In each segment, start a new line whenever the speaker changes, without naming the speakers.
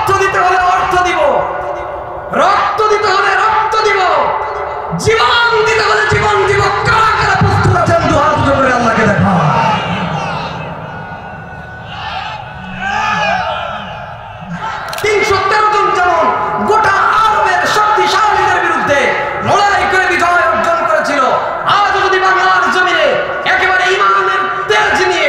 অর্থ দিতে হলে অর্থ দিব, রক্ত দিতে হলে রক্ত দিব, জীবন দিতে হলে জীবন দিব। কারা কারা প্রস্তুত আছেন দু হাত উঁচু করে আল্লাহকে দেখা। 313 জন যেমন গোটা আরবের শক্তিশালীদের বিরুদ্ধে লড়াই করে বিজয় অর্জন করেছিল, আজ যদি বাংলার জমিনে একেবারে ইমানের তেজ নিয়ে,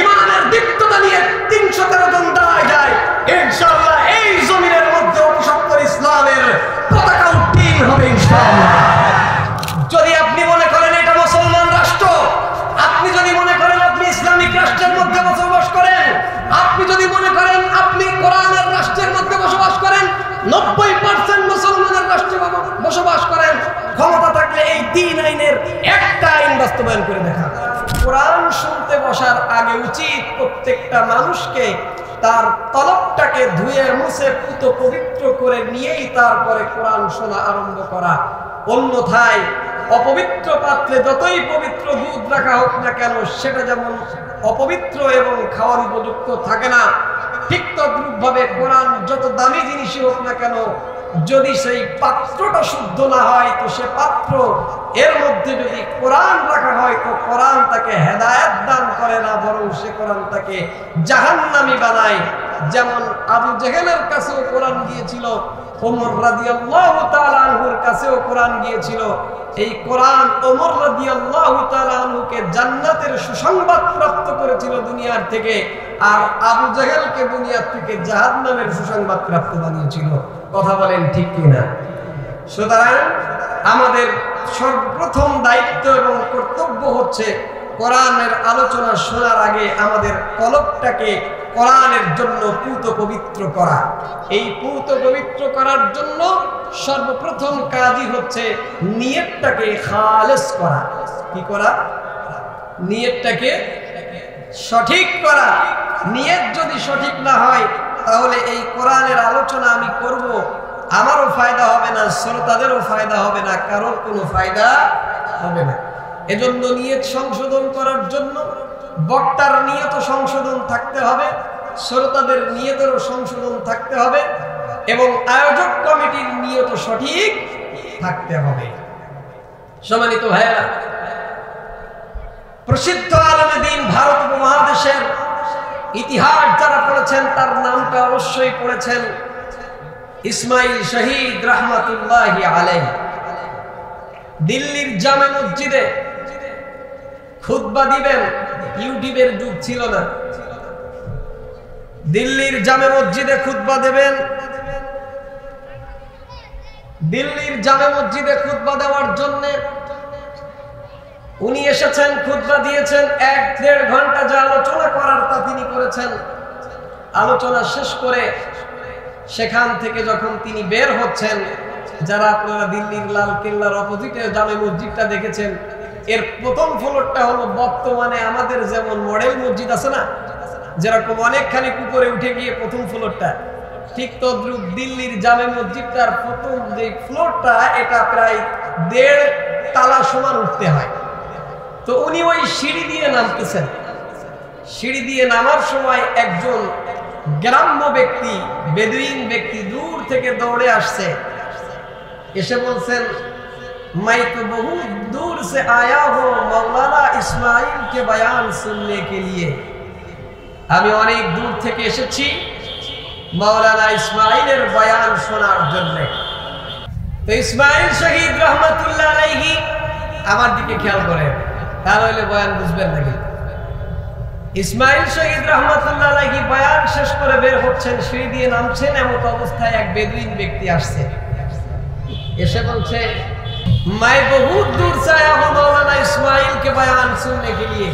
ইমানের দীপ্ততা নিয়ে 313 জন দাঁড়ায় যায়, ইনশাআল্লাহ এই জমিনের মধ্যে অতিসত্বর ইসলামের পতাকা উত্তীর্ণ হবে ইনশাআল্লাহ। যদি আপনি মনে করেন এটা মুসলমান রাষ্ট্র, আপনি যদি মনে করেন আপনি ইসলামিক রাষ্ট্রের মধ্যে বসবাস করেন, আপনি যদি মনে করেন আপনি কোরআনের রাষ্ট্রের মধ্যে বসবাস করেন, 90% মুসলমানের রাষ্ট্রে বসবাস করেন, ক্ষমতা থাকলে এই 3 আইনের একটা আইন বাস্তবায়ন করে দেখা। কোরআন শুনতে বসার আগে উচিত প্রত্যেকটা মানুষকে তার তলবটাকে ধুয়ে মুছে পুত পবিত্র করে নিয়েই তারপরে কোরআন শোনা আরম্ভ করা। অন্যথায় অপবিত্র পাত্রে যতই পবিত্র দুধ রাখা হোক না কেন, সেটা যেমন অপবিত্র এবং খাওয়ার উপযুক্ত থাকে না, ঠিক তদ্রূপভাবে কোরআন যত দামি জিনিসই হোক না কেন, যদি সেই পাত্রটা শুদ্ধ না হয়, তো সে পাত্র এর মধ্যে যদি কোরআন রাখা হয়, তো কোরআন তাকে হেদায়েত দান করে না, বরং সে কোরআন তাকে জাহান্নামী বানায়। যেমন আবু জেহেলের কাছেও কোরআন গিয়েছিল, ওমর রাদিয়াল্লাহু তাআলা আনহুর কাছেও কোরআন গিয়েছিল। এই কোরআন ওমর রাদিয়াল্লাহু তাআলা আনহুকে জান্নাতের সুসংবাদ প্রাপ্ত করেছিল দুনিয়ার থেকে, আর আবু জেহেলকে দুনিয়ার থেকে জাহান্নামের সুসংবাদ প্রাপ্ত বানিয়েছিল। কথা বলেন ঠিক কিনা? সুতরাং আমাদের সর্বপ্রথম দায়িত্ব এবং কর্তব্য হচ্ছে কোরআনের আলোচনা শোনার আগে আমাদের কলবটাকে কোরআনের জন্য পুত পবিত্র করা। এই পুত পবিত্র করার জন্য সর্বপ্রথম কাজই হচ্ছে নিয়তটাকে খালেস করা। কি করা? নিয়তটাকে সঠিক করা। নিয়ত যদি সঠিক না হয়, তাহলে এই কোরআনের আলোচনা আমি করব, আমারও ফায়দা হবে না, শ্রোতাদেরও ফায়দা হবে না, কারোর কোনো ফায়দা হবে না। এজন্য নিয়ত সংশোধন করার জন্য বক্তার নিয়ত সংশোধন থাকতে হবে, শ্রোতাদের নিয়তেরও সংশোধন থাকতে হবে, এবং আয়োজক কমিটির নিয়ত সঠিক থাকতে হবে। সম্মানিত ভাইয়েরা, প্রসিদ্ধ আলেমে দ্বীন ভারত উপমহাদেশের ইতিহাস যারা পড়েছেন তার নামটা অবশ্যই পড়েছেন ইসমাইল শহীদ রহমাতুল্লাহি আলাইহি। দিল্লির জামে মসজিদে খুতবা দিবেন, ইউটিউবের যুগ ছিল না, দিল্লির জামে মসজিদে খুতবা দেবেন। দিল্লির জামে মসজিদে খুতবা দেওয়ার জন্য উনি এসেছেন, খুতবা দিয়েছেন, 1-1.5 ঘন্টা যা আলোচনা করার তা তিনি করেছেন। আলোচনা শেষ করে সেখান থেকে যখন তিনি বের হচ্ছেন, যারা আপনারা দিল্লির লাল কেল্লার অপোজিটে জামে মসজিদটা দেখেছেন, এর প্রথম ফ্লোরটা হলো বর্তমানে আমাদের যেমন মডেল মসজিদ আছে না, যেরকম অনেকখানি উপরে উঠে গিয়ে প্রথম ফ্লোরটা, ঠিক তদ্রুপ দিল্লির জামে মসজিদটার প্রথম যে ফ্লোরটা, এটা প্রায় 1.5 তলা সমান উঠতে হয়। তো উনি ওই সিঁড়ি দিয়ে নামতেছেন। সিঁড়ি দিয়ে নামার সময় একজন গ্রাম্য ব্যক্তি, বেদুইন ব্যক্তি দূর থেকে দৌড়ে আসছে, এসে বলছেন, मैं तो बहुत दूर से आया हूँ मौलाना इस्माइल के बयान सुनने के लिए। আমি অনেক দূর থেকে এসেছি মাওলানা ইসমাইলের বয়ান শোনার জন্য। তো ইসমাইল শহীদ রহমাতুল্লাহ আলাইহি আমার দিকে খেয়াল করেন, তাহলে বয়ান বুঝবেন নাকি। ইসমাইল শহীদ রহমাতুল্লাহ আলাইহি বয়ান শেষ করে বের হচ্ছেন, সিঁড়ি দিয়ে নামছেন, এমন অবস্থায় এক বেদুইন ব্যক্তি আসছে, এসে বলছে, मैं बहुत दूर से आया हूं मौलाना इस्माइल के बयान सुनने के लिए।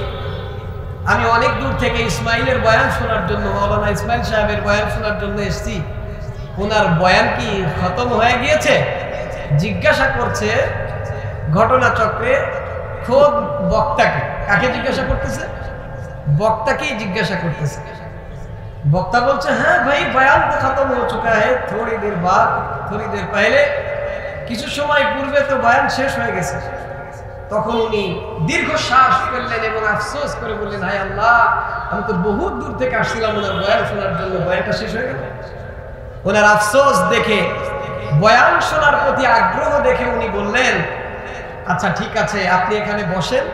আমি অনেক দূর থেকে ইসমাইলের বয়ান শোনার জন্য, মাওলানা ইসমাইল সাহেবের বয়ান শোনার জন্য এসেছি। ওনার বয়ান কি খতম হয়ে গিয়েছে? জিজ্ঞাসা করছে ঘটনাচক্রে খোদ বক্তাকে। কাকে জিজ্ঞাসা করতেছে? বক্তাকেই জিজ্ঞাসা করতেছে। বক্তা বলছে, হ্যাঁ ভাই, বয়ান তো খতম हो चुका है, थोड़ी देर बाद, थोड़ी देर पहले, কিছু সময় পূর্বে তো বয়ান শেষ হয়ে গেছে। তখন উনি দীর্ঘ শ্বাস ফেললেন এবং আফসোস করে বললেন, হায় আল্লাহ, আমি তো বহুত দূর থেকে আসছিলাম ওনার বয়ান শোনার জন্য, বয়ানটা শেষ হয়ে গেল। ওনার আফসোস দেখে, বয়ান শোনার প্রতি আগ্রহ দেখে উনি বললেন, আচ্ছা ঠিক আছে, আপনি এখানে বসেন,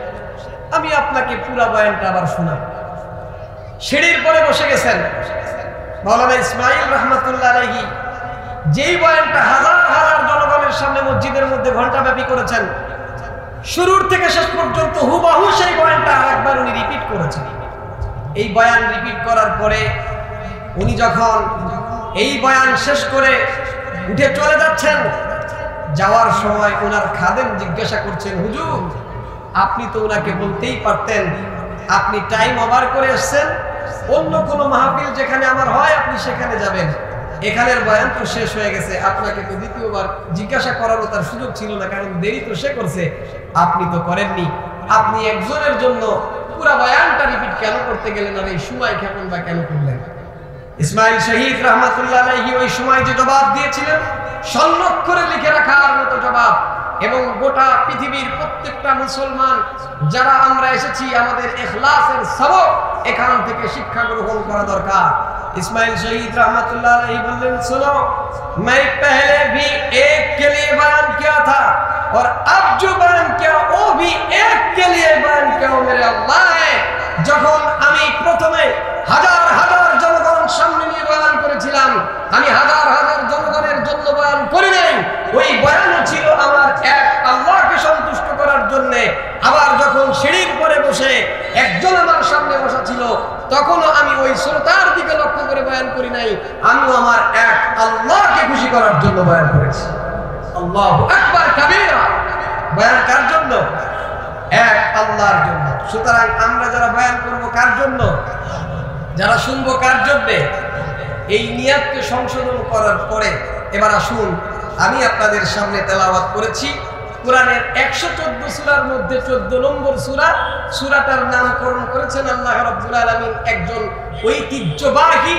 আমি আপনাকে পুরো বয়ানটা আবার শোনাব। সিঁড়ির পরে বসে গেছেন মাওলানা ইসমাইল রহমাতুল্লাহ আলাইহি, যেই বয়ানটা হাজার হাজার জনগণের সামনে মসজিদের মধ্যে ঘন্টাব্যাপী করেছেন, শুরুর থেকে শেষ পর্যন্ত হুবহু সেই বয়ানটা আরেকবার উনি রিপিট করেছেন। এই বয়ান রিপিট করার পরে উনি যখন এই বয়ান শেষ করে উঠে চলে যাচ্ছেন, যাওয়ার সময় ওনার খাদেম জিজ্ঞাসা করছেন, হুজুর আপনি তো ওনাকে বলতেই পারতেন আপনি টাইম ওভার করে এসেছেন, অন্য কোনো মাহফিল যেখানে আমার হয় আপনি সেখানে যাবেন, এখানের বয়ান তো শেষ হয়ে গেছে, আপনাকে তো দ্বিতীয়বার জিজ্ঞাসা করারও তার সুযোগ ছিল না, কারণ দেরি তো সে করছে, আপনি তো করেননি, আপনি একজনের জন্য পুরো বয়ানটা রিপিট কেন করতে গেলেন আর এই সময় কেমন বা কেন করলেন? ইসমাইল শহীদ রহমাতুল্লাহ আলাইহি ওই সময় যে জবাব দিয়েছিলেন, স্বর্ণাক্ষরে লিখে রাখার মতো জবাব, এবং গোটা পৃথিবীর প্রত্যেকটা মুসলমান যারা আমরা এসেছি, আমাদের ইখলাসের সবক এখান থেকে শিক্ষা গ্রহণ করা দরকার। इस्माइल शहीद रहमतुल्लाह अलैहि बोलें, सुनो मैं पहले भी एक के लिए बयान किया था और अब जो बयान किया वो भी एक के लिए बयान किया मेरे अल्लाह है। যখন আমি প্রথমে হাজার হাজার জনগণ সামনে নিয়ে বয়ান করেছিলাম, আমি হাজার হাজার জনগণের জন্য বয়ান করি নাই, ওই বয়ানও ছিল আমার এক আল্লাহকে সন্তুষ্ট করার জন্য। আবার যখন সিঁড়ির পরে বসে একজন আমার সামনে বসা ছিল, তখনও আমি ওই শ্রোতার দিকে লক্ষ্য করে বয়ান করি নাই, আমিও আমার এক আল্লাহকে খুশি করার জন্য বয়ান করেছি। আল্লাহু আকবার কাবীরা। বয়ান কার জন্য? এক আল্লাহর জন্য। সুতরাং আমরা যারা বয়ান করব কার জন্য, যারা শুনবো কার জন্য, এই নিয়তকে সংশোধন করার পরে এবার আসুন, আমি আপনাদের সামনে তেলাওয়াত করেছি কোরআনের 114 সূরার মধ্যে 14 নম্বর সূরা। সূরাটার নামকরণ করেছেন আল্লাহ রাব্বুল আলামিন একজন ঐতিহ্যবাহী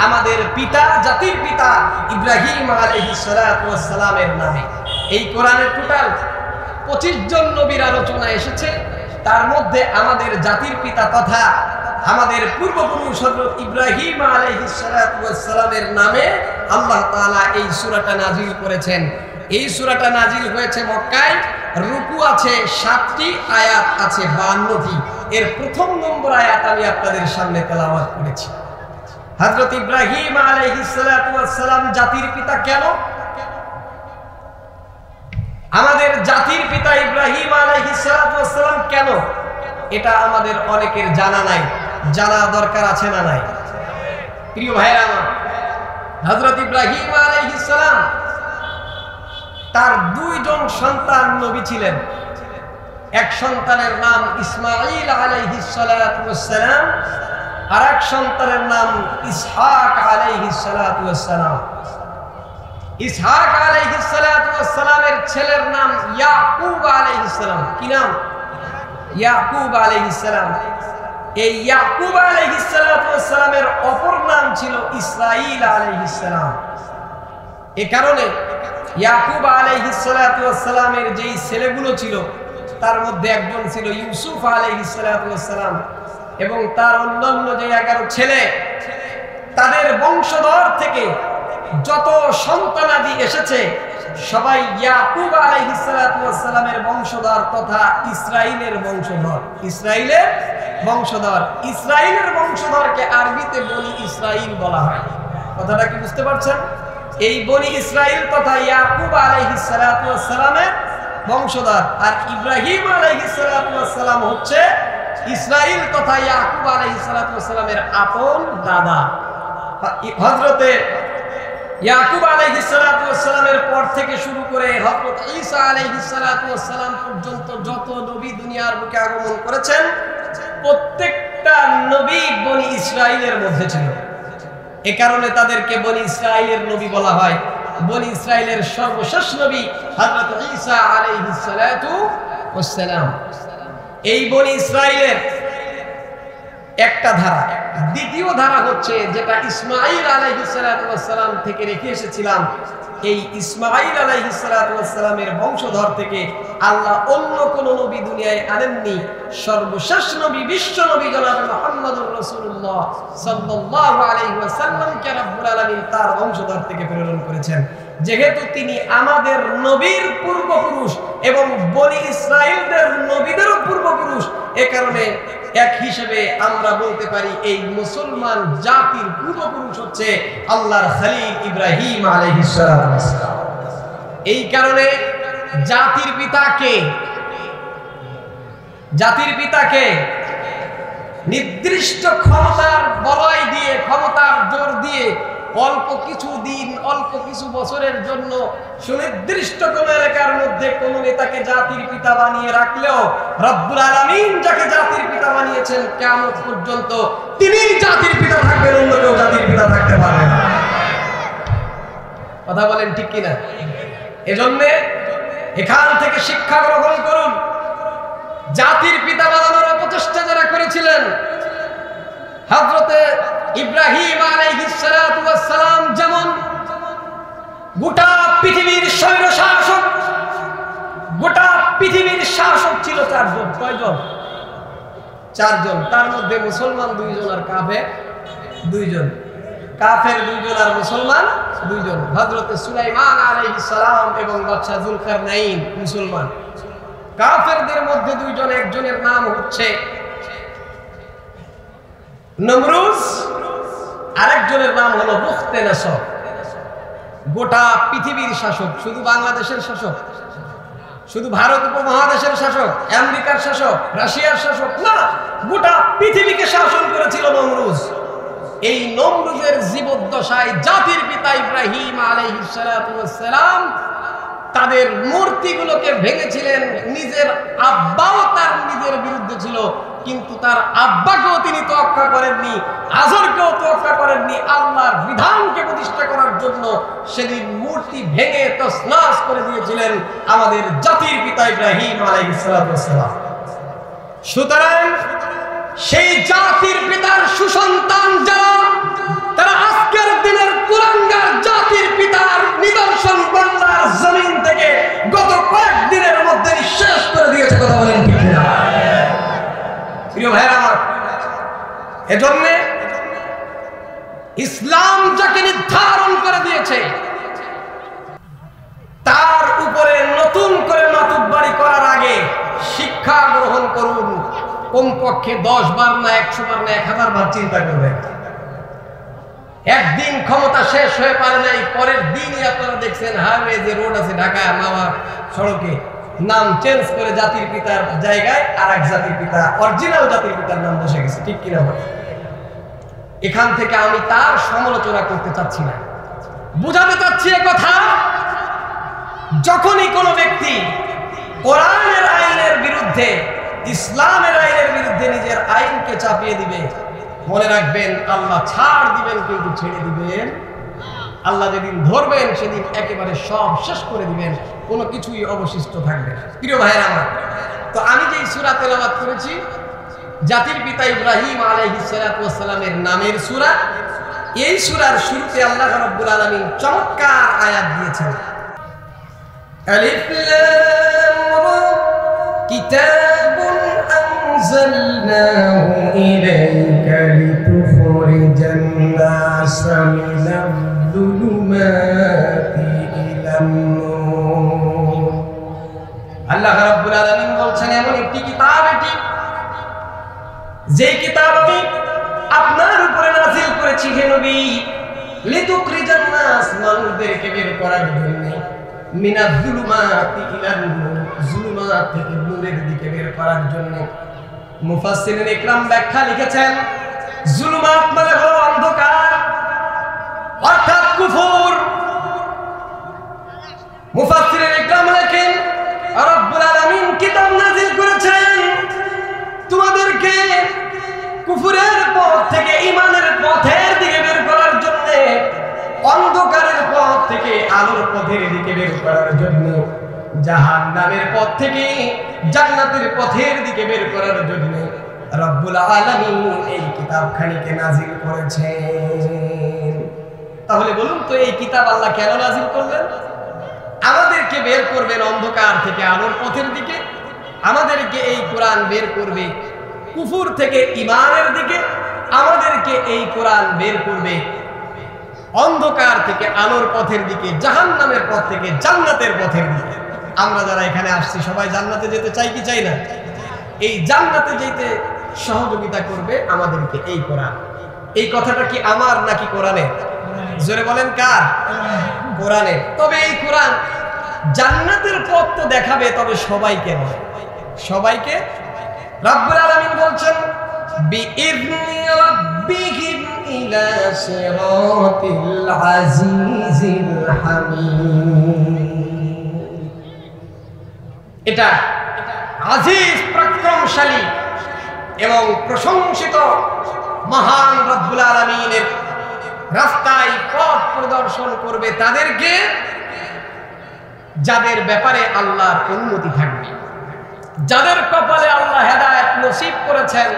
আমাদের পিতা, জাতির পিতা ইব্রাহিম আলাইহিস সালাতু ওয়াস সালামের নামে। এই কোরআনের টোটাল 25 জন নবীর আলোচনা এসেছে, তার মধ্যে আমাদের জাতির পিতা তথা আমাদের পূর্বপুরুষ হযরত ইব্রাহিম আলাইহিস সালাতু ওয়াস সালামের নামে আল্লাহ তাআলা এই সূরাটা নাজিল করেছেন। এই সূরাটা নাজিল হয়েছে মক্কায়, রুকু আছে 7টি, আয়াত আছে 52টি। এর প্রথম নম্বর আয়াত আমি আপনাদের সামনে তেলাওয়াত করেছি। হযরত ইব্রাহিম আলাইহিস সালাতু ওয়াস সালাম জাতির পিতা কেন? আমাদের জাতির পিতা ইব্রাহিম আলাইহিস সালাতু ওয়াস সালাম কেন, এটা আমাদের অনেকের জানা নাই, জানা দরকার আছে না নাই? প্রিয় ভাইরা আমার, হযরত ইব্রাহিম আলাইহিস সালাম তার 2 জন সন্তান নবী ছিলেন। এক সন্তানের নাম ইসমাঈল আলাইহিস সালাতু ওয়াস সালাম, আর এক সন্তানের নাম ইসহাক আলাইহিস সালাতু ওয়াস সালাম। ইসহাক আলাইহিস সালাতু ওয়াস সালামের ছেলের নাম ইয়াকুব আলাইহিস সালাম। কি নাম? ইয়াকুব আলাইহিস সালাম। এই ইয়াকুব আলাইহিস সালাতু ওয়াস সালামের অপর নাম ছিল ইসরাঈল আলাইহিস সালাম। এই কারণে ইয়াকুব আলাইহিস সালাতু ওয়াস সালামের যেই ছেলেগুলো ছিল, তার মধ্যে একজন ছিল ইউসুফ আলাইহিস সালাতু ওয়াস সালাম, এবং তার অন্যান্য যে 11 ছেলে, তাদের বংশধর থেকে যত সন্তানাদি এসেছে সবাই ইয়াকুব আলাইহিস সালাতু ওয়াস সালামের বংশধর তথা ইসরাঈলের বংশধর। ইসরাঈলের বংশধর, ইসরাঈলের বংশধরকে আরবিতে বনি ইসরাঈল বলা হয়। কথাটা কি বুঝতে পারছেন? এই বনি ইসরাঈল তথা ইয়াকুব আলাইহিস সালাতু ওয়াস সালামের বংশধর, আর ইব্রাহিম আলাইহিস সালাতু ওয়াস সালাম হচ্ছে ইসরাঈল তথা ইয়াকুব আলাইহিস সালাতু ওয়াস সালামের আপন দাদা। হযরতে ইয়াকুব আলাইহিস সালাতু ওয়াস সালামের পর থেকে শুরু করে হযরত ঈসা আলাইহিস সালাতু ওয়াস সালাম পর্যন্ত যত নবী দুনিয়ার বুকে আগমন করেছেন, প্রত্যেকটা নবী বনি ইসরাঈলের মধ্যে ছিল। এ কারণে তাদেরকে বনি ইসরাঈলের নবী বলা হয়। বনি ইসরাঈলের সর্বশেষ নবী হযরত ঈসা আলাইহিস সালাতু ওয়াস সালাম। এই বনি ইসরাঈলের একটা ধারা। দ্বিতীয় ধারা হচ্ছে যেটা ইসমাঈল আলাইহিস সালাম থেকে রেখে এসেছিলাম, এই ইসমাঈল আলাইহিস সালামের বংশধর থেকে আল্লাহ অন্য কোন নবী দুনিয়ায় আনেননি। সর্বশেষ নবী, বিশ্ব নবী জনাব মুহাম্মদুর রাসূলুল্লাহ সাল্লাল্লাহু আলাইহি ওয়াসাল্লামকে রব্বুল আলামিন তার বংশধর থেকে প্রেরণ করেছেন। যেহেতু তিনি আমাদের নবীর পূর্বপুরুষ এবং বনি ইসরাইলদের নবীদেরও পূর্বপুরুষ, এ কারণে এক হিসেবে আমরা বলতে পারি এই মুসলমান জাতির পূর্বপুরুষ হচ্ছে আল্লাহর খলিল ইব্রাহিম আলাইহিস সালাম। এই কারণে জাতির পিতাকে, জাতির পিতাকে নির্দিষ্ট ক্ষমতার বলয় দিয়ে, ক্ষমতার জোর দিয়ে অল্প কিছু দিন, অল্প কিছু বছরের জন্য সুনির্দিষ্ট কোন এলাকার মধ্যে কোন নেতাকে জাতির পিতা বানিয়ে রাখলেও রব্বুল আলামিন যাকে জাতির পিতা বানিয়েছেন কিয়ামত পর্যন্ত তিনিই জাতির পিতা থাকবেন, অন্য কেউ জাতির পিতা থাকতে পারবে না। কথা বলেন ঠিক কিনা? এজন্য এখান থেকে শিক্ষা গ্রহণ করুন। জাতির পিতা বানানোর প্রচেষ্টা যারা করেছিলেন, হযরতে ইব্রাহিম আলাইহিস সালাম যেমন গোটা পৃথিবীর স্বৈরশাসক, গোটা পৃথিবীর শাসক ছিল চারজন। কয়জন? চারজন। তার মধ্যে মুসলমান দুইজন আর কাফের দুইজন। কাফের দুইজন আর মুসলমান দুইজন। হযরতে সুলাইমান আলাইহিস সালাম এবং বাদশা যুলকারনাইন মুসলমান। কাফেরদের মধ্যে দুইজন, একজনের নাম হচ্ছে নমরুজ, আরেকজনের নাম হলো বুখতেনেসর। গোটা পৃথিবীর শাসক, শুধু বাংলাদেশের শাসক, শুধু ভারত উপমহাদেশের শাসক, আমেরিকার শাসক, রাশিয়ার শাসক না, গোটা পৃথিবীকে শাসন করেছিল নমরুজ। এই নমরুজের জীবদ্দশায় জাতির পিতা ইব্রাহিম আলাইহিস সালাম তাদের মূর্তিগুলোকে ভেঙেছিলেন। নিজের আব্বাও তার নিজের বিরুদ্ধে ছিল, কিন্তু তার আব্বাকেও তিনি তোয়াক্কা করেননি, আজরকেও তোয়াক্কা করেননি। আল্লাহর বিধানকে প্রতিষ্ঠা করার জন্য সেদিন মূর্তি ভেঙে তছনছ করে দিয়েছিলেন আমাদের জাতির পিতা ইব্রাহিম আলাইহিস সালাম। সুতরাং সেই জাতির পিতার সুসন্তান যারা, তারা আজকের দিনের কুলাঙ্গার জাতির পিতার নিদর্শন বাংলার জমিন থেকে গত কয়েকদিনের মধ্যে শেষ করে দিয়েছে। কথা বলেন ঠিক না? প্রিয় ভাইরা আমার, এজন্য ইসলাম যাকে নির্ধারণ করে দিয়েছে তার উপরে নতুন করে মাতুব্বারি করার আগে শিক্ষা গ্রহণ করুন। কমপক্ষে 10 বার না 100 বার না 1000 বার চিন্তা করবেন। একদিন ক্ষমতা শেষ হয়ে পারে নাই, পরের দিনই আপনারা দেখছেন হাইওয়ে যে রোড আছে ঢাকা মাওয়া সড়কে, নাম চেঞ্জ করে জাতির পিতার জায়গায় আরেক জাতির পিতা, অরিজিনাল জাতির পিতার নাম বসে গেছে। ঠিক কিনা বলে? এখান থেকে আমি তার সমালোচনা করতে চাচ্ছি না, বুঝাতে চাচ্ছি কথা, যখনই কোনো ব্যক্তি কোরআনের আইনের বিরুদ্ধে, ইসলামের আইনের বিরুদ্ধে নিজের আইনকে চাপিয়ে দিবে, মনে রাখবেন আল্লাহ ছাড় দিবেন, কিন্তু ছেড়ে দিবেন। আল্লাহ যেদিন ধরবেন সেদিন একেবারে সব শেষ করে দিবেন, কোনো কিছুই অবশিষ্ট থাকবে না। প্রিয় ভাইরা আমার, তো আমি যে সূরা তেলাওয়াত করেছি জাতির পিতা ইব্রাহিম আলাইহিস সালামের নামের সূরা, এই সূরার শুরুতে আল্লাহ রাব্বুল আলামিন চমৎকার আয়াত দিয়েছেন। আলিফ লাম রা কিতাবুন আনজালনাহু ইলাইকা লিতুখরিজান নাসা মিনাল যুলুমাতি ইলান নূর। আল্লাহ রাব্বুল আলামিন বলছেন এমন একটি কিতাব এটি, যে কিতাব আমি আপনার উপরে নাযিল করেছি হে নবী, লিতুখরিজান নাস, মানুষদেরকে বের করার জন্য, মিনাল যুলুমাতি ইলান নূর, যুলুমাত থেকে নূরের দিকে বের করার জন্য। মুফাসসিরিন ইকরাম ব্যাখ্যা লিখেছেন, যুলুমাত মানে হলো অন্ধকার, অর্থাৎ কুফর। মুফাসসিরিন ইকরাম লেখেন রব্বুল আলামিন কিতাব নাযিল করেছেন তোমাদেরকে কুফরের পথ থেকে ঈমানের পথের দিকে বের করার জন্য, অন্ধকারের পথ থেকে আলোর পথের দিকে বের করার জন্য, জাহান্নামের পথ থেকে জান্নাতের পথের দিকে বের করার জন্য। রব্বুল আলামিন এই কিতাবখানিকে নাজিল করেছেন। তাহলে বলুন তো এই কিতাব আল্লাহ কেন নাজিল করলেন? আমাদেরকে বের করবেন অন্ধকার থেকে আলোর পথের দিকে, আমাদেরকে এই কোরআন বের করবে কুফর থেকে ঈমানের দিকে, আমাদেরকে এই কোরআন বের করবে অন্ধকার থেকে আলোর পথের দিকে, জাহান্নামের পথ থেকে জান্নাতের পথের দিকে। আমরা যারা এখানে আসছি সবাই জান্নাতে যেতে চাই কি চাই না? এই জান্নাতে যেতে সহযোগিতা করবে আমাদেরকে এই কোরআন। এই কথাটা কি আমার নাকি কোরআনের? জোরে বলেন কার? কোরআনের। তবে এই কোরআন জান্নাতের পথ তো দেখাবে, তবে সবাইকে নয়। সবাইকে রব্বুল আলামিন বলছেন বিইذনি রাব্বিহিম ইলা সিরাতিল আজিজিল হামিদ। এটা আজিজ পরাক্রমশালী এবং প্রশংসিত মহান রব্বুল আলামিনের রাস্তায় পথ প্রদর্শন করবে তাদেরকে, যাদের ব্যাপারে আল্লাহর অনুমতি থাকবে, যাদের কপালে আল্লাহ হেদায়েত নসিব করেছেন,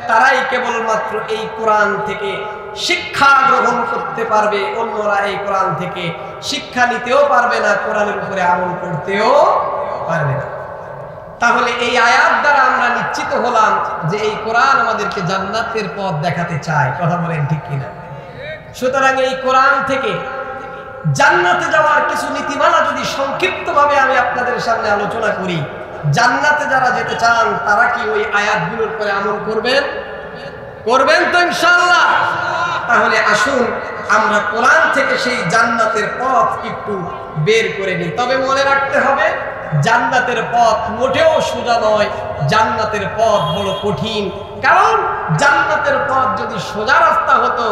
তারাই কেবলমাত্র এই কোরআন থেকে শিক্ষা গ্রহণ করতে পারবে। অন্যরা এই কোরআন থেকে শিক্ষা নিতেও পারবে না, কোরআনের উপরে আমল করতেও পারবে না। তাহলে এই আয়াত দ্বারা আমরা নিশ্চিত হলাম যে এই কোরআন আমাদেরকে জান্নাতের পথ দেখাতে চায়। কথা বলেন ঠিক কিনা? সুতরাং এই কোরআন থেকে জান্নাতে যাওয়ার কিছু নীতিমালা যদি সংক্ষিপ্তভাবে আমি আপনাদের সামনে আলোচনা করি, জান্নাতে যারা যেতে চান তারা কি ওই আয়াতগুলোর উপরে আমল করবেন? করবেন তো ইনশাআল্লাহ? তাহলে আসুন আমরা কোরআন থেকে সেই জান্নাতের পথ একটু বের করে নিই। তবে মনে রাখতে হবে জান্নাতের পথ মোটেও সোজা নয়, জান্নাতের পথ বড় কঠিন। কারণ জান্নাতের পথ যদি সোজা রাস্তা হতো,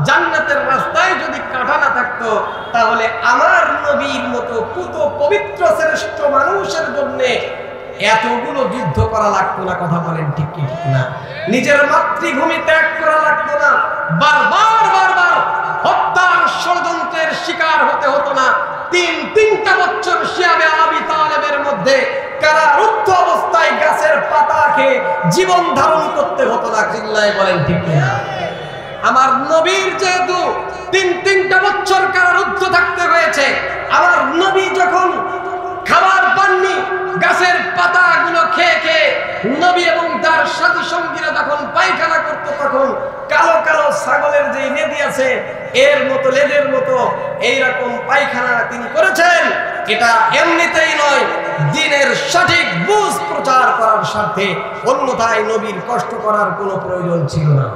জান্নাতের রাস্তায় যদি কাঁটা না থাকতো, তাহলে আমার নবীর মতো পুত পবিত্র শ্রেষ্ঠ মানুষের জন্য এতগুলো যুদ্ধ করা লাগতো না। কথা বলেন ঠিক কি ঠিক না? নিজের মাতৃভূমি ত্যাগ করা লাগতো না, বারবার বারবার হত্যার ষড়যন্ত্রের শিকার হতে হতো না। তিনটা বছর শিয়াবে আবি তালেবের মধ্যে কারারুদ্ধ অবস্থায় গাছের পাতা খেয়ে জীবন ধারণ করতে হতো না। চিল্লায় বলেন ঠিক না? আমার নবীর যেহেতু তিনটা বছর কারারুদ্ধ থাকতে হয়েছে, আমার নবী যখন খাবার পাননি, গাছের পাতাগুলো খেয়ে খেয়ে নবী এবং তার সাথী সঙ্গীরা যখন পায়খানা করতো, তখন কালো কালো ছাগলের যে নেদি আছে এর মতো লেজের মতো এইরকম পায়খানা তিনি করেছেন। এটা এমনিতেই নয়, দ্বীনের সঠিক বুঝ প্রচার করার স্বার্থে, অন্যথায় নবীর কষ্ট করার কোনো প্রয়োজন ছিল না।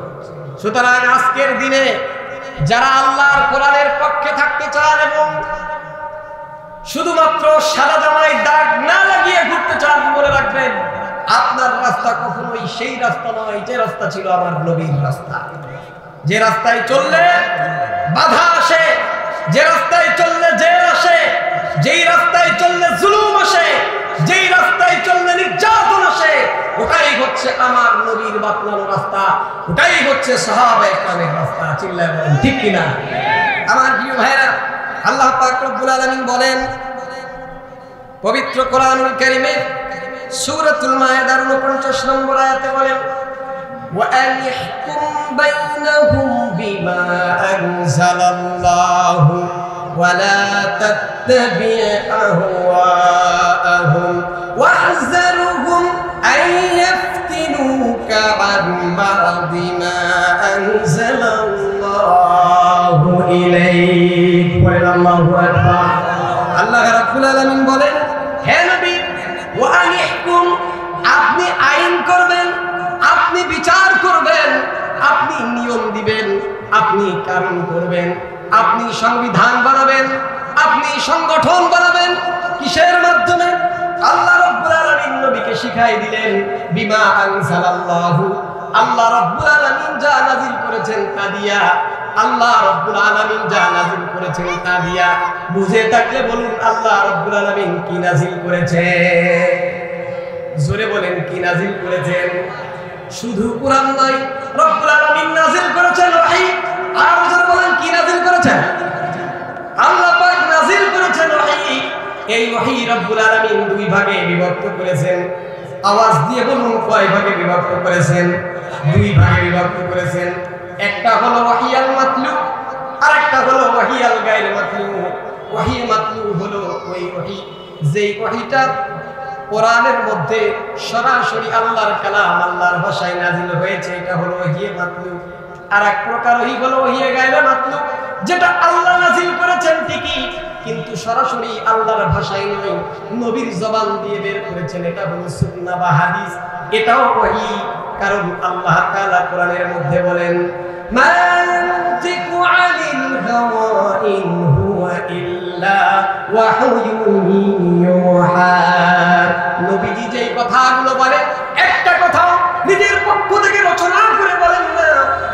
সুতরাং আজকের দিনে যারা আল্লাহর কোরআনের পক্ষে থাকতে চান এবং শুধুমাত্র সাদা জামায় দাগ না লাগিয়ে ঘুরতে চান, মনে রাখবেন আপনার রাস্তা কখনোই সেই রাস্তা নয় যে রাস্তা ছিল আমার নবীর রাস্তা। যে রাস্তায় চললে বাধা আসে, যে রাস্তায় চললে জেল আসে, যেই রাস্তায় চললে জুলুম আসে, যেই রাস্তায় চললে নির্যাতন আসে, ওটাই হচ্ছে আমার নবীর বাতলানো রাস্তা, ওটাই হচ্ছে সাহাবায়ে কেরামের রাস্তা। চিল্লায় বলেন ঠিক কিনা? আমার প্রিয় ভাইরা, আল্লাহ পাক রব্বুল আলামিন বলেন পবিত্র কোরআনুল কারীমে সূরাতুল মায়েদার 49 নম্বর আয়াতে বলেন ওয়া আনইহকুম বাইনাহুম বিমা আনজালাল্লাহু ওয়া লা তাত্তাবি আহওয়াআহুম ওয়াহযারহুম আন ইয়াফতিনুকা আন বা'দি মা আনজালাল্লাহু ইলাইক। আল্লাহু আকবার। আল্লাহ রাব্বুল আলামিন বলেন, হে নবী, ওয়া আনইহকুম, আপনি আইন করবেন, আপনি বিচার করবেন, আপনি নিয়ম দিবেন, আপনি কানুন করবেন, আপনি সংবিধান বানাবেন, আপনি সংগঠন বানাবেন। কিসের মাধ্যমে? আল্লাহ রাব্বুল আলামিন নবীকে শিখাই দিলেন বিমা আনজালাল্লাহু, আল্লাহ রাব্বুল আলামিন যা নাযিল করেছেন তা দিয়া। আল্লাহ রাব্বুল আলামিন যা নাযিল করেছেন তা দিয়া। বুঝে থাকলে বলুন আল্লাহ রাব্বুল আলামিন কি নাযিল করেছেন? জোরে বলেন কি নাযিল করেছেন? শুধু কোরআন নয়, রব্বুল আলামিন নাযিল করেছেন ওহী। আর জোরে বলেন কি নাযিল করেছেন? আল্লাহ পাক নাযিল করেছেন ওহী। এই ওহী রব্বুল আলামিন দুই ভাগে বিভক্ত করেছেন। আওয়াজ দিয়ে বলুন কয় ভাগে বিভক্ত করেছেন? 2 ভাগে বিভক্ত করেছেন। একটা হলো ওয়াহিয়াল মাতলু, আরেকটা হলো ওয়াহিয়াল গায়র মাতলু। ওয়াহি মাতলু হলো ওই ওয়াহি যেই ওয়াহিটা কোরআনের মধ্যে সরাসরি আল্লাহর কালাম, আল্লাহর ভাষায় নাযিল হয়েছে, এটা হলো ওয়াহি মাতলু। আর এক প্রকার ওয়াহি হলো ওয়াহি গায়র মাতলু, যেটা আল্লাহ নাযিল করেছেন ঠিকই, কিন্তু সরাসরি আল্লাহর ভাষায় নয়, নবীর জবান দিয়ে বের করেছেন, এটা হলো সুন্নাহ বা হাদিস, এটাও ওয়াহি। কারণ আল্লাহ তাআলা কোরআনের মধ্যে বলেন, মা ইয়ানতিকু আনিল হাওয়া ইন হুয়া ইল্লা ওয়াহয়ুন ইউহা। নবীজি যেই কথাগুলো বলেন, একটা কথাও নিজের পক্ষ থেকে রচনা করে বলেন না,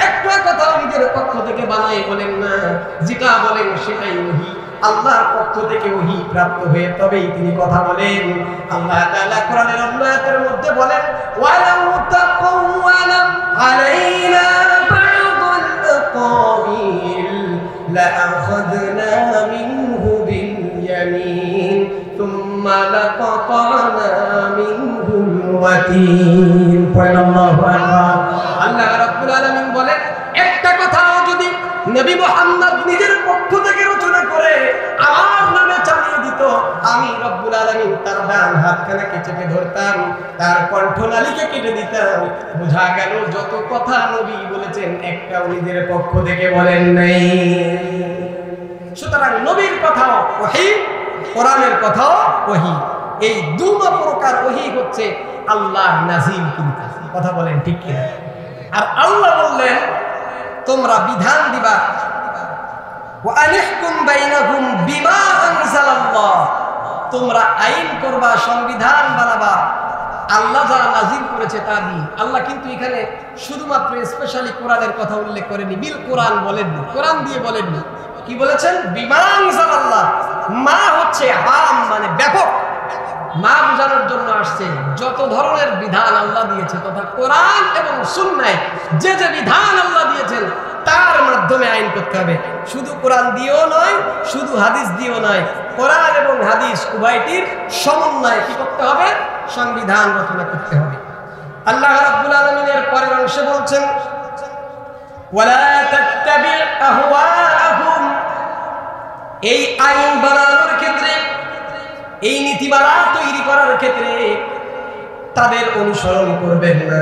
একটা কথাও নিজের পক্ষ থেকে বানায় বলেন না, যেটা বলেন সেটাই ওহী, আল্লাহর পক্ষ থেকে ওহী প্রাপ্ত হয়ে তবেই তিনি কথা বলেন। আল্লাহ তাআলা কোরআনের অন্য আয়াতের মধ্যে বলেন, ওয়ালাউ তাকাওয়ালা আলাইনা বা'দুল আকাবিল লাআখাযনা মিনহু বিল ইয়ামিন থুম্মা লাকাতানা মিনহুল ওয়াতিন। আল্লাহু আকবার। আল্লাহ রাব্বুল আলামিন বলেন, একটা কথাও যদি নবী মুহাম্মদ নিজের পক্ষ থেকে রচনা করে আমার নামে চালিয়ে দিত, আমি রব্বুল আলামিন তার ডান হাতখানাকে চেপে ধরতাম, তার কণ্ঠনালীকে কেটে দিতাম। বোঝা গেল যত কথা নবী বলেছেন একটাও নিজের পক্ষ থেকে বলেন নাই। সুতরাং নবীর কথাও ওহী, কোরআনের কথাও ওহী। এই দুটো প্রকার ওহী হচ্ছে আল্লাহর নাযিল কিন্তু। কথা বলেন ঠিক কিনা? আর আল্লাহ বললেন তোমরা বিধান দিবা, ওয়া আনিহকুম বাইনাহুম বিমা আনজালাল্লাহ, তোমরা আইন করবা, সংবিধান বানাবা আল্লাহ যা নাযিল করেছে তা দিয়ে। আল্লাহ কিন্তু এখানে শুধুমাত্র স্পেশালি কোরআনের কথা উল্লেখ করেনি, বিল কোরআন বলেননি, কোরআন দিয়ে বলেননি। কি বলেছেন? বিমা আনজালাল্লাহ। মা হচ্ছে আম, মানে ব্যাপক, মা বোঝানোর জন্য আসছে যত ধরনের বিধান আল্লাহ দিয়েছে তথা কোরআন এবং সুন্নাহ যে যে বিধান আল্লাহ দিয়েছেন তার মাধ্যমে আইন করতে হবে। শুধু কোরআন দিয়েও নয়, শুধু হাদিস দিয়েও নয়, কোরআন এবং হাদিস উভয়টির সমন্বয়ে কি করতে হবে? সংবিধান রচনা করতে হবে। আল্লাহ রাব্বুল আলামিনের পরের অংশে বলছেন, ওয়ালা তাত্তাবি' আহওয়াআহুম, এই আইন বানানোর ক্ষেত্রে, এই নীতিমালা তৈরি করার ক্ষেত্রে তাদের অনুসরণ করবেন না,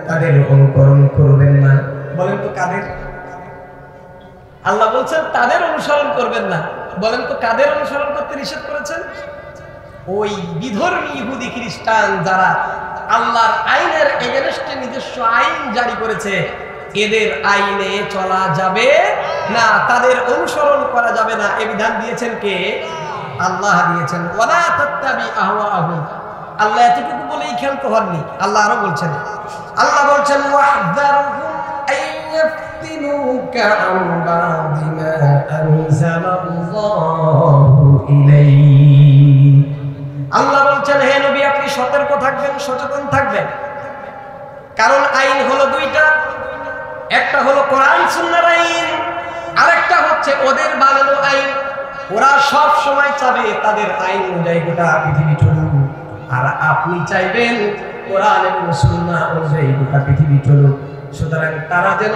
তাদের অনুকরণ করবেন না। বলেন তো কাদের? আল্লাহ বলছেন তাদের অনুসরণ করবেন না। বলেন তো কাদের অনুসরণ করতে নিষেধ করেছেন? ওই বিধর্মী ইহুদি খ্রিস্টান যারা আল্লাহর আইনের এগেনস্টে নিজস্ব আইন জারি করেছে, এদের আইনে চলা যাবে না, তাদের অনুসরণ করা যাবে না। এই বিধান দিয়েছেন কে? আল্লাহ দিয়েছেন। ওয়ালা তাত্তাবি আহওয়াহুম। আল্লাহ এতটুকু বলেই ক্ষান্ত হননি, আল্লাহ আরো বলছেন, আল্লাহ বলছেন ওয়াহযারহুম আইয়াফতিনুকা আন বা'দি মা আনজালাল্লাহু ইলাইহি। আল্লাহ বলছেন হে নবী আপনি সতর্ক থাকবেন, সচেতন থাকবেন। কারণ আইন হলো দুইটা, একটা হলো কোরআন সুন্নাহর আইন, আরেকটা হচ্ছে ওদের বানানো আইন। ওরা সব সময় চাবে তাদের আইন অনুযায়ী গোটা পৃথিবী চলুক, আর আপনি চাইবেন কোরআন এবং সুন্নাহ অনুযায়ী গোটা পৃথিবী চলুক। সুতরাং তারা যেন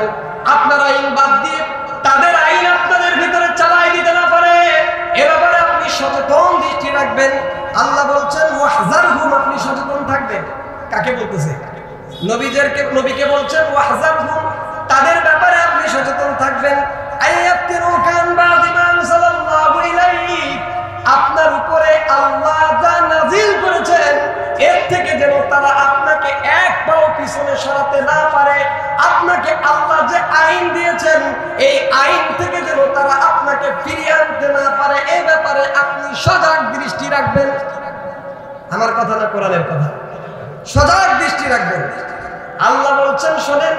আপনার আইন বাদ দিয়ে তাদের আইন আপনাদের ভিতরে চালাই দিতে না পারে, এ ব্যাপারে আপনি সচেতন দৃষ্টি রাখবেন। আল্লাহ বলছেন ওয়াহযারহুম, আপনি সচেতন থাকবেন। কাকে বলতেছে? নবীকে বলছেন ওয়াহযারহুম, তাদের ব্যাপারে আপনি সচেতন থাকবেন। আইয়াফতিনুকা আন বা'দি মা আনজালাল্লাহু ইলাইহি, আপনার উপরে আল্লাহ যা নাযিল করেছেন এর থেকে যেন তারা আপনাকে এক পাও পিছনে সরাতে না পারে। আপনাকে আল্লাহ যে আইন দিয়েছেন এই আইন থেকে যেন তারা আপনাকে ফিরিয়ে আনতে না পারে, এই ব্যাপারে আপনি সজাগ দৃষ্টি রাখবেন। আমার কথা না কোরআনের কথা, সজাগ দৃষ্টি রাখবেন। আল্লাহ বলছেন শোনেন,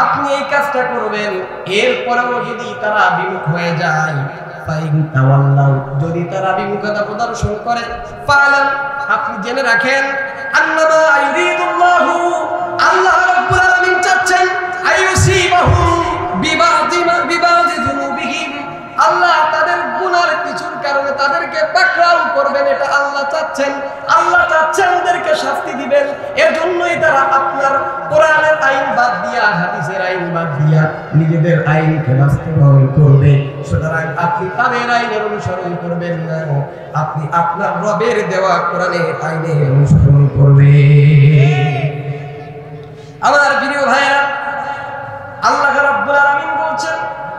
আপনি এই কাজটা করবেন, এরপরেও যদি তারা বিমুখ হয়ে যায়, যদি তারা বিমুখতা প্রদর্শন করে, আপনি জেনে রাখেন আন্নামা ইউরিদুল্লাহু, আল্লাহ রাব্বুল আলামিন চাচ্ছেন আইয়ুসিবাহুম বিবাযি যুনুবিহিম, আল্লাহ তাদের গুনার কিছুর কারণে তাদেরকে পাকড়াও করবেন, এটা আল্লাহ চাচ্ছেন। আল্লাহ চাচ্ছেন ওদেরকে শাস্তি দিবেন, এজন্যই তারা আপনার কোরআনের আইন বাদ দিয়া, হাদিসের আইন বাদ দিয়া নিজেদের আইনকে বাস্তবায়ন করবে। সুতরাং আপনি তাদের আইনের অনুসরণ করবেন না, আপনি আপনার রবের দেওয়া কোরআনের আইনের অনুসরণ করবেন। আমার প্রিয় ভাইরা, আল্লাহ রাব্বুল আলামিন বলছেন,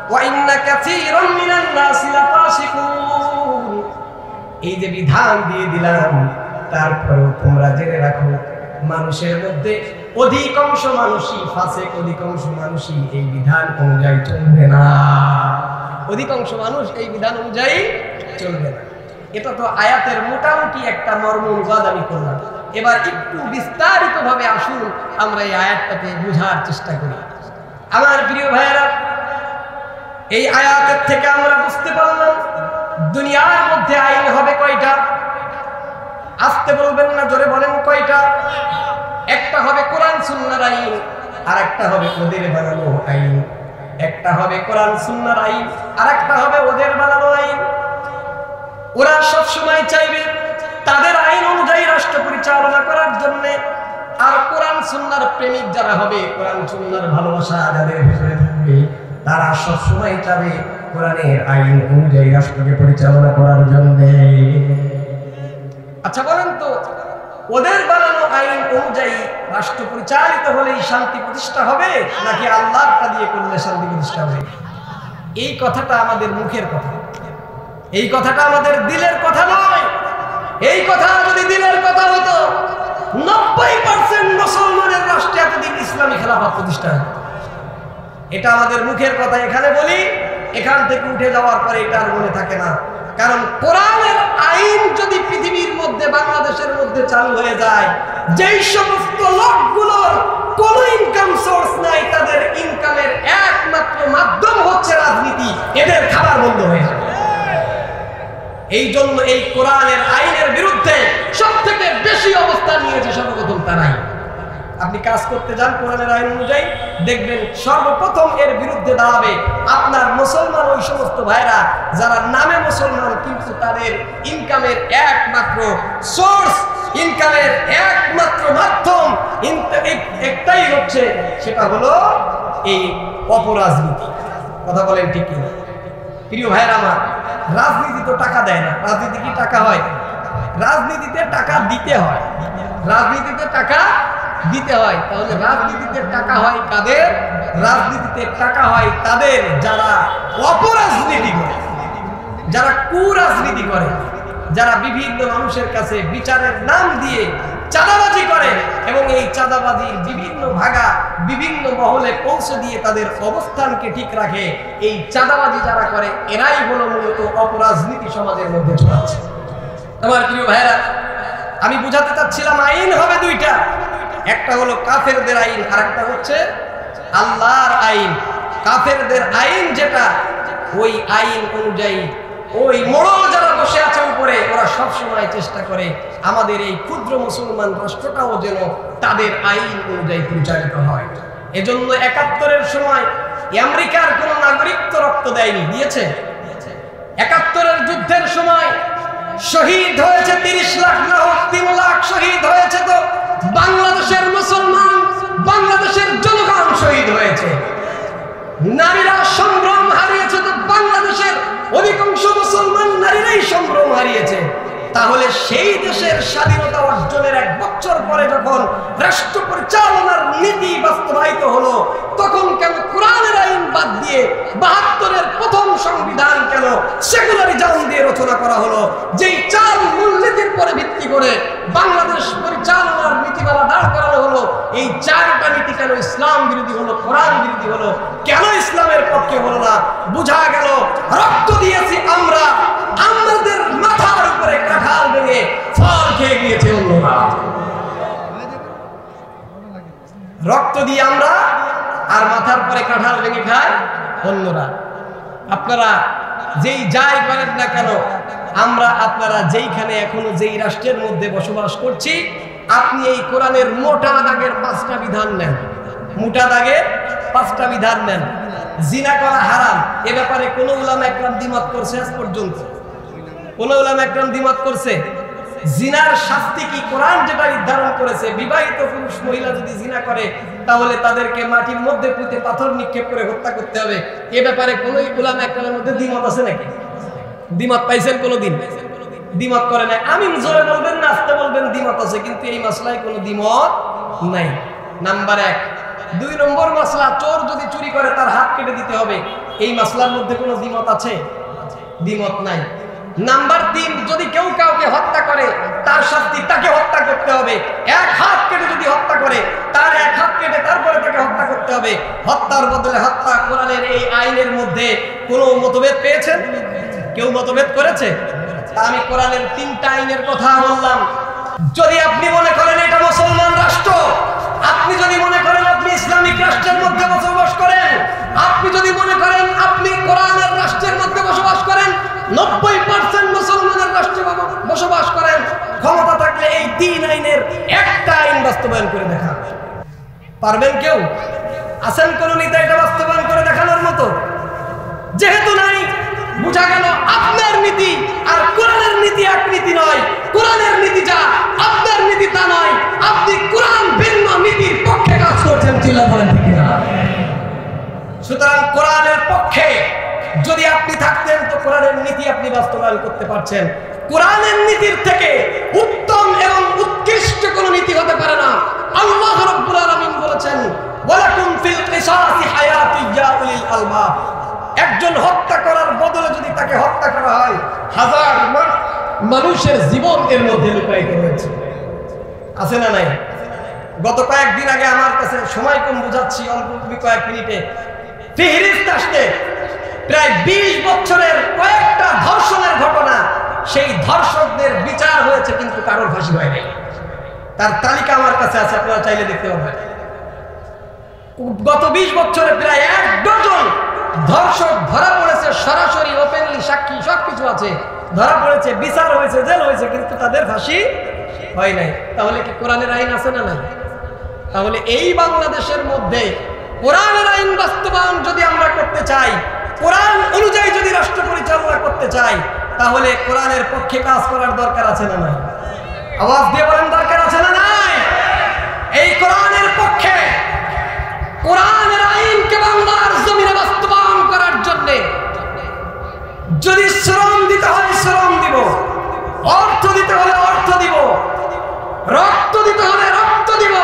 ওয়া ইন্না কাসীরাম মিনান নাসি লাফাসিকুন। এই যে বিধান দিয়ে দিলাম, তারপরেও তোমরা জেনে রাখো মানুষের মধ্যে অধিকাংশ মানুষই ফাসিক, অধিকাংশ মানুষই এই বিধান অনুযায়ী চলবে না। অধিকাংশ মানুষ এই বিধান অনুযায়ী চলবে না। এটা তো আয়াতের মোটামুটি একটা মর্ম অনুবাদ আমি করলাম। এবার একটু বিস্তারিতভাবে আসুন আমরা এই আয়াতটাকে বোঝার চেষ্টা করি। আমার প্রিয় ভাইয়েরা, এই আয়াতের থেকে আমরা বুঝতে পারলাম দুনিয়ার মধ্যে আইন হবে কয়টা? আস্তে বলবেন না, জোরে বলেন কয়টা? একটা হবে কোরআন সুন্নাহর আইন, আর একটা হবে ওদের বানানো আইন। একটা হবে কোরআন সুন্নাহর আইন, আর একটা হবে ওদের বানানো আইন। ওরা সব সময় চাইবে তাদের আইন অনুযায়ী রাষ্ট্র পরিচালনা করার জন্য, আর কোরআন সুন্নাহর প্রেমিক যারা হবে, কোরআন সুন্নাহর ভালোবাসা যাদের ভিতরে থাকবে, তারা সব সময় চাবে কোরআনের আইন অনুযায়ী রাষ্ট্রকে পরিচালনা করার জন্য। আচ্ছা বলেন তো, ওদের বানানো আইন অনুযায়ী রাষ্ট্র পরিচালিত হলেই শান্তি প্রতিষ্ঠা হবে, নাকি আল্লাহটা দিয়ে করলে শান্তি প্রতিষ্ঠা হবে? এই কথাটা আমাদের মুখের কথা, এই কথাটা আমাদের দিলের কথা নয়। এই কথা যদি দিলের কথা হতো, 90% মুসলমানের রাষ্ট্রে এতদিন ইসলামী খেলাফত প্রতিষ্ঠা হয়। এটা আমাদের মুখের কথা, এখানে বলি, এখান থেকে উঠে যাওয়ার পরে এটা আর মনে থাকে না। কারণ কোরআনের আইন যদি পৃথিবীর মধ্যে, বাংলাদেশের মধ্যে চালু হয়ে যায়, যেই সমস্ত লোকগুলোর কোন ইনকাম সোর্স নাই, তাদের ইনকামের একমাত্র মাধ্যম হচ্ছে রাজনীতি, এদের খাবার বন্ধ হয়ে যাবে। এই জন্য এই কোরআনের আইনের বিরুদ্ধে সব থেকে বেশি অবস্থান নিয়েছে সর্বপ্রথম তারাই। আপনি কাজ করতে যান কোরআনের আইন অনুযায়ী, দেখবেন সর্বপ্রথম এর বিরুদ্ধে দাঁড়াবে আপনার মুসলমান ওই সমস্ত ভাইরা যারা নামে মুসলমান, কিন্তু তাদের ইনকামের একমাত্র সোর্স, ইনকামের একমাত্র মাধ্যম একটাই হচ্ছে, সেটা হলো এই অপরাজনীতি। কথা বলেন ঠিক কিনা? প্রিয় ভাইরা আমার, রাজনীতি তো টাকা দেয় না। রাজনীতি কি টাকা হয়? রাজনীতিতে টাকা দিতে হয়, রাজনীতিতে টাকা দিতে হয়। তাহলে রাজনীতিতে টাকা হয় কাদের? রাজনীতিতে টাকা হয় তাদের যারা অপরাজনীতি করে, যারা কুরাজনীতি করে, যারা বিভিন্ন মানুষের কাছে বিচারের নাম দিয়ে চাঁদাবাজি করে এবং এই চাঁদাবাজির বিভিন্ন ভাগা বিভিন্ন মহলে পৌঁছে দিয়ে তাদের অবস্থানকে ঠিক রাখে। এই চাঁদাবাজি যারা করে এরাই হলো মূলত অপরাজনীতি সমাজের মধ্যে ছড়াচ্ছে। আমার প্রিয় ভাইরা, আমি বুঝাতে চাচ্ছিলাম আইন হবে দুইটা, একটা হলো কাফেরদের আইন, আর একটা হচ্ছে আল্লাহর আইন। কাফেরদের আইন যেটা, ওই আইন অনুযায়ী ওই মোড়ল যারা বসে আছে উপরে, ওরা সব সময় চেষ্টা করে আমাদের এই ক্ষুদ্র মুসলমান রাষ্ট্রটাও যেন তাদের আইন অনুযায়ী পরিচালিত হয়। এজন্য ৭১-এর সময় আমেরিকার কোন নাগরিক তো রক্ত দেয়নি, দিয়েছে? ৭১-এর যুদ্ধের সময় শহীদ হয়েছে ৩০ লাখ না হোক ৩ লাখ শহীদ হয়েছে, তো বাংলাদেশের মুসলমান, বাংলাদেশের জনগণ শহীদ হয়েছে। নারীরা সংগ্রাম হারিয়েছে, তো বাংলাদেশের অধিকাংশ মুসলমান নারীরাই সংগ্রাম হারিয়েছে। তাহলে সেই দেশের স্বাধীনতা অর্জনের ১ বছর পরে যখন রাষ্ট্র পরিচালনার নীতি বাস্তবায়িত হলো, তখন কেন কোরআনের আইন বাদ দিয়ে ৭২-এর প্রথম সংবিধান কেন সেকুলারিজম দিয়ে রচনা করা হলো? যেই ৪ মূলনীতির পরে ভিত্তি করে বাংলাদেশ পরিচালনার নীতিমালা দাঁড় করানো হলো, এই ৪টা নীতি কেন ইসলাম বিরোধী হলো, কোরআন বিরোধী হলো? কেন ইসলামের পক্ষে হলো না? বোঝা গেল রক্ত দিয়েছি আমরা, আমাদের মাথার উপরে কাঁঠাল ভেঙে ফল খেয়ে গিয়েছে অন্যরা। রক্ত দিয়ে আমরা, আর মাথার পরে কাঁঠাল ভেঙে খায় অন্যরা। আপনারা যেই যাই করেন না কেন, আমরা আপনারা যেইখানে এখনো যেই রাষ্ট্রের মধ্যে বসবাস করছি, আপনি এই কোরআনের মোটা দাগের 5টা বিধান নেন, মোটা দাগের 5টা বিধান নেন। জিনা করা হারাম, এ ব্যাপারে কোন উলামা একরাম দ্বিমত করছে? আজ পর্যন্ত কোন উলামা একরাম দ্বিমত করছে? জিনার শাস্তি কি কোরআন যে নির্ধারণ করেছে বিবাহিত পুরুষ মহিলা যদি জিনা করে তাহলে তাদেরকে মাটির মধ্যে পুঁতে পাথর নিক্ষেপ করে হত্যা করতে হবে। এ ব্যাপারে কোন উলামা একরামের মধ্যে দ্বিমত আছে নাকি? দ্বিমত পাইছেন কোনদিন? দ্বিমত করে নাই। আমি জোরে বলবেন না আস্তে বলবেন দ্বিমত আছে, কিন্তু এই মাসলায় কোনো দ্বিমত নাই। নাম্বার 1। 2 নম্বর মাসলা, চোর যদি চুরি করে তার হাত কেটে দিতে হবে। এই মাসলার মধ্যে কোনো দ্বিমত আছে? দ্বিমত নাই। নাম্বার 3, যদি কেউ কাউকে হত্যা করে তার শাস্তি তাকে হত্যা করতে হবে। এক হাত কেটে যদি হত্যা করে তার এক হাত কেটে তারপরে তাকে হত্যা করতে হবে। হত্যার বদলে হত্যা, কোরআনের এই আইনের মধ্যে কোনো মতভেদ পেয়েছেন? কেউ মতভেদ করেছে? আমি কোরআনের 3টা আইনের কথা বললাম। যদি আপনি মনে করেন এটা মুসলমান রাষ্ট্র, আপনি যদি মনে করেন আপনি ইসলামিক রাষ্ট্রের মধ্যে বসবাস করেন, আপনি যদি মনে করেন আপনি কোরআনের রাষ্ট্রের মধ্যে বসবাস করেন, 90% মুসলমানের রাষ্ট্রে বসবাস করেন, ক্ষমতা থাকলে এই 3 আইনের একটা আইন বাস্তবায়ন করে দেখান। পারবেন কেউ? আছেন কোন নেতা এটা বাস্তবায়ন করে দেখানোর মতো? যেহেতু নাই, বুঝা গেল আপনার নীতি আর কোরআনের নীতি এক নীতি নয়। কোরআনের নীতি যা, আপনার নীতি তা নয়। আপনি কোরআন ভিন্ন নীতির পক্ষে কাজ করছেন। চিল্লা বলেন ঠিক না? সুতরাং কোরআনের পক্ষে যদি আপনি থাকতেন তো কোরআনের নীতি আপনি বাস্তবায়ন করতে পারছেন। কোরআনের নীতির থেকে উত্তম এবং উৎকৃষ্ট কোন নীতি হতে পারে না। আল্লাহ রাব্বুল আলামিন বলেছেন, ওয়ালাকুম ফিল কিসাসি হায়াতুন ইয়া উলিল আলবাব। একজন হত্যা করার বদলে যদি তাকে হত্যা করা হয়, 1000 মানুষের জীবন এর মধ্যে লুকায়িত রয়েছে। আছে না নাই? গত কয়েকদিন আগে আমার কাছে, সময় কম বুঝাচ্ছি, অল্প কয়েক মিনিটে ফিহরিস্ত আসতে প্রায় 20 বছরের কয়েকটা ধর্ষণের ঘটনা, সেই ধর্ষকদের বিচার হয়েছে কিন্তু কারোর ফাঁসি হয় নাই। তার তালিকা আমার কাছে আছে, আপনারা চাইলে দেখতে পাবেন। গত 20 বছরে প্রায় 1 ডজন ধর্ষক ধরা পড়েছে, সরাসরি ওপেনলি সাক্ষী সবকিছু আছে, ধরা পড়েছে, বিচার হয়েছে, জেল হয়েছে, কিন্তু তাদের ফাঁসি হয় নাই। তাহলে কি কোরআনের আইন আছে না নাই? তাহলে এই বাংলাদেশের মধ্যে কোরআনের আইন বাস্তবায়ন যদি আমরা করতে চাই, কোরআন অনুযায়ী যদি রাষ্ট্র পরিচালনা করতে চাই, তাহলে কোরআনের পক্ষে কাজ করার দরকার আছে না নাই? আওয়াজ দিয়ে বলেন, দরকার আছে না নাই? এই কোরআনের পক্ষে, কোরআনের আইনকে বাংলার জমিনে বাস্তবায়ন করার জন্য যদি শ্রম দিতে হয় শ্রম দিব, অর্থ দিতে হলে অর্থ দিব, রক্ত দিতে হলে রক্ত দিব,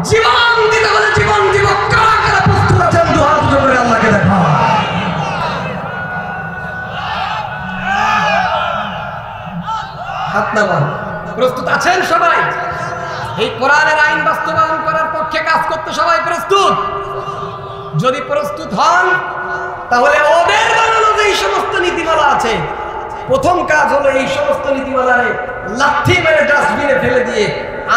জীবন দিতে হলে জীবন দিব। কারা কারা প্রস্তুত আছেন? দুই হাত উঁচু করে আল্লাহকে দেখা। হাত নামান। প্রস্তুত আছেন সবাই? এই কোরআনের আইন বাস্তবায়ন করার পক্ষে কাজ করতে সবাই প্রস্তুত? যদি প্রস্তুত হন তাহলে ওদের বানানো যে সমস্ত নীতিমালা আছে, প্রথম কাজ হলো এই সমস্ত নীতিমালারে লাথি মেরে ডাস্টবিনে ফেলে দিয়ে,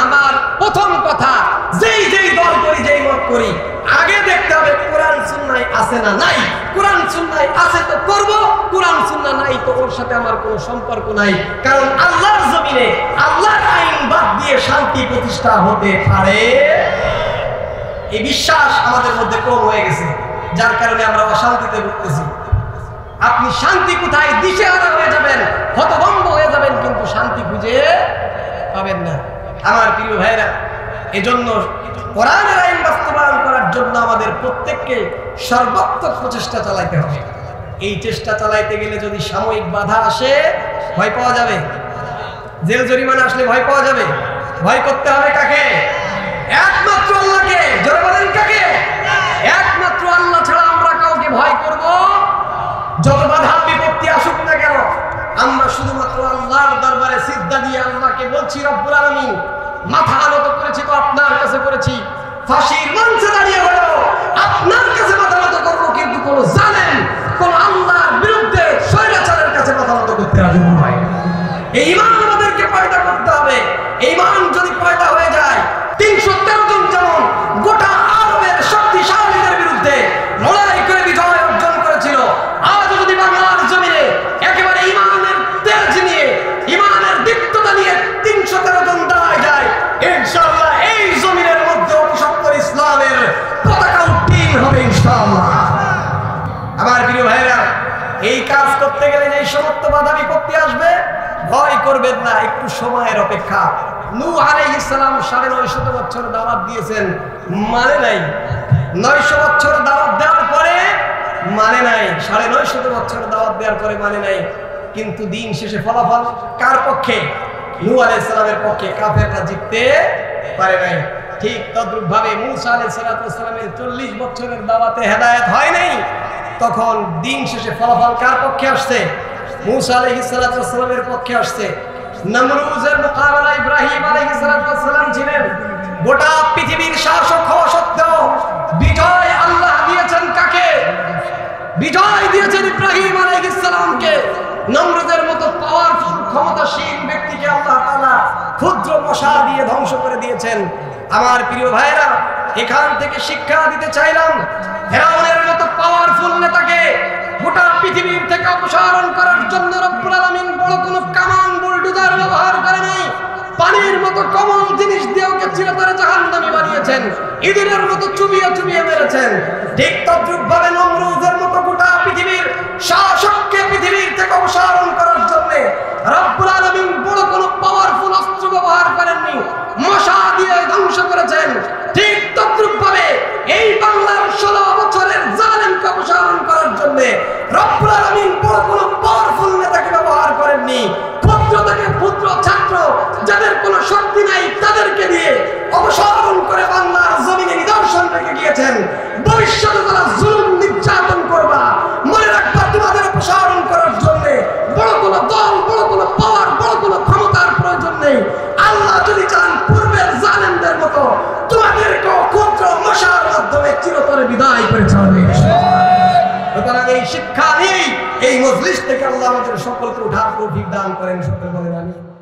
আমার প্রথম কথা, যেই যেই দল করি, যেই মত করি, আগে দেখতে হবে কোরআন সুন্নায় আছে না নাই। কোরআন সুন্নায় আছে তো করব, কোরআন সুন্নাহ নাই তো ওর সাথে আমার কোনো সম্পর্ক নাই। কারণ আল্লাহর জমিনে আল্লাহর আইন বাদ দিয়ে শান্তি প্রতিষ্ঠা হতে পারে, এই বিশ্বাস আমাদের মধ্যে কম হয়ে গেছে, যার কারণে আমরা অশান্তিতে ভুগতেছি। আপনি শান্তি কোথায়? দিশেহারা হয়ে যাবেন, হতভম্ব হয়ে যাবেন, কিন্তু শান্তি খুঁজে পাবেন না। আমার প্রিয় ভাইরা, এজন্য কোরআনের আইন বাস্তবায়ন করার জন্য আমাদের প্রত্যেককে সর্বাত্মক প্রচেষ্টা চালাইতে হবে। এই চেষ্টা চালাইতে গেলে যদি সাময়িক বাধা আসে, ভয় পাওয়া যাবে। জেল জরিমানা আসলে ভয় পাওয়া যাবে। ভয় করতে হবে কাকে? একমাত্র আল্লাহকে। জোরে বলেন, কাকে? একমাত্র আল্লাহ ছাড়া আমরা কাউকে ভয় করব? যত বাধা বিপত্তি আসুক না কেন, আমরা শুধুমাত্র আল্লাহর দরবারে সিজদা দিয়ে আল্লাহকে বলছি, রব্বুল আলামিন, মাথা নত করেছি তো আপনার কাছে করেছি, ফাঁসির মঞ্চে দাঁড়িয়ে হলো আপনার কাছে মাথা নত করবো, কিন্তু কোন জালেম, কোন আল্লাহর বিরুদ্ধে স্বৈরাচারের কাছে মাথা নত করতে রাজি নয়। এই ঈমান আমাদেরকে পয়দা করতে হবে। এই ঈমান যদি পয়দা হয়ে যায়, 313 জন যেমন গোটা আরবের শক্তিশালীদের বিরুদ্ধে লড়াই করে বিজয় অর্জন করেছিল, আজ যদি বাংলার জমিনে একেবারে ঈমানের তেজ নিয়ে, ঈমানের দীপ্ততা নিয়ে 313 জন দাঁড়ায় যায়, ইনশাআল্লাহ এই জমিনের মধ্যে অতিসত্বর ইসলামের পতাকা উত্তীর্ণ হবে ইনশাআল্লাহ। আমার প্রিয় ভাইরা, এই কাজ করতে গেলে যে সমস্ত বাধা বিপত্তি আসবে, ভয় করবেন না, একটু সময়ের অপেক্ষা। নূহ আলাইহিস সালাম 950 বছর দাওয়াত দিয়েছেন, মানে নাই। 900 বছর দাওয়াত দেওয়ার পরে মানে নাই, 950 বছর দাওয়াত দেওয়ার পরে মানে নাই। কিন্তু দিন শেষে ফলাফল কার পক্ষে? নূহ আলাইহিস সালামের পক্ষে। কাফেররা জিততে পারে নাই। ঠিক তদ্রূপ ভাবে মূসা আলাইহিস সালামের 40 বছরের দাওয়াতে হেদায়েত হয় নাই, তখন দিন শেষে ফলাফল কার পক্ষে আসছে? মূসা আলাইহিস সালামের পক্ষে আসছে। নমরুজের মোকাবেলা ইব্রাহিম আলাইহিস সালাম ছিলেন। গোটা পৃথিবীর শাসক হওয়া সত্ত্বেও বিজয় আল্লাহ দিয়েছেন কাকে? বিজয় দিয়েছেন ইব্রাহিম আলাইহিস সালামকে। নমরুদের মতো পাওয়ারফুল ক্ষমতাশীল ব্যক্তিকে আল্লাহ তাআলা ক্ষুদ্র মশা দিয়ে ধ্বংস করে দিয়েছেন। আমার প্রিয় ভাইরা, এখান থেকে শিক্ষা দিতে চাইলাম, ফেরাউনের মতো পাওয়ারফুল নেতাকে গোটা পৃথিবীর থেকে অপসারণ করার জন্য রব্বুল আলামিন বড় কোনো কামান বুলডোজার ব্যবহার করে নাই। পানির মতো কমল জিনিস দিয়ে ওকে চিরতরে জাহান্নামী বানিয়েছেন, ইঁদুরের মতো চুবিয়ে চুবিয়ে মেরেছেন। ঠিক তদ্রূপ ভাবে নমরুদের মতো গোটা পৃথিবীর শাসককে পৃথিবীর থেকে অপসারণ করার জন্য রব্বুল আলামিন বড় কোনো পাওয়ারফুল অস্ত্র ব্যবহার করেননি, মশা দিয়ে ধ্বংস করেছেন। ঠিক তদ্রূপ ভাবে এই বাংলার 16 বছরের জালেমকে অপসারণ করার জন্য রব্বুল আলামিন বড় কোনো পাওয়ারফুল নেতাকে ব্যবহার করেননি, ক্ষুদ্র থেকে ক্ষুদ্র ছাত্র যাদের কোনো শক্তি নাই তাদেরকে দিয়ে অপসারণ করে বাংলার জমিনে নিদর্শন রেখে গিয়েছেন। ভবিষ্যতে যারা জুলুম নির্যাতন করবা, মনে রাখবা তোমাদের অপসারণ করার জন্য বড় কোনো দল, বড় কোনো পাওয়ার, বড় কোনো ক্ষমতার প্রয়োজন নেই। আল্লাহ যদি চান পূর্বের জালেমদের মতো তোমাদেরকেও ক্ষুদ্র মশার মাধ্যমে চিরতরে বিদায় করে ছাড়বে। সুতরাং এই শিক্ষা নিয়েই এই মজলিস থেকে আল্লাহ আমাদের সকলকে উঠার তৌফিক দান করেন। সকলে বলেন আমিন।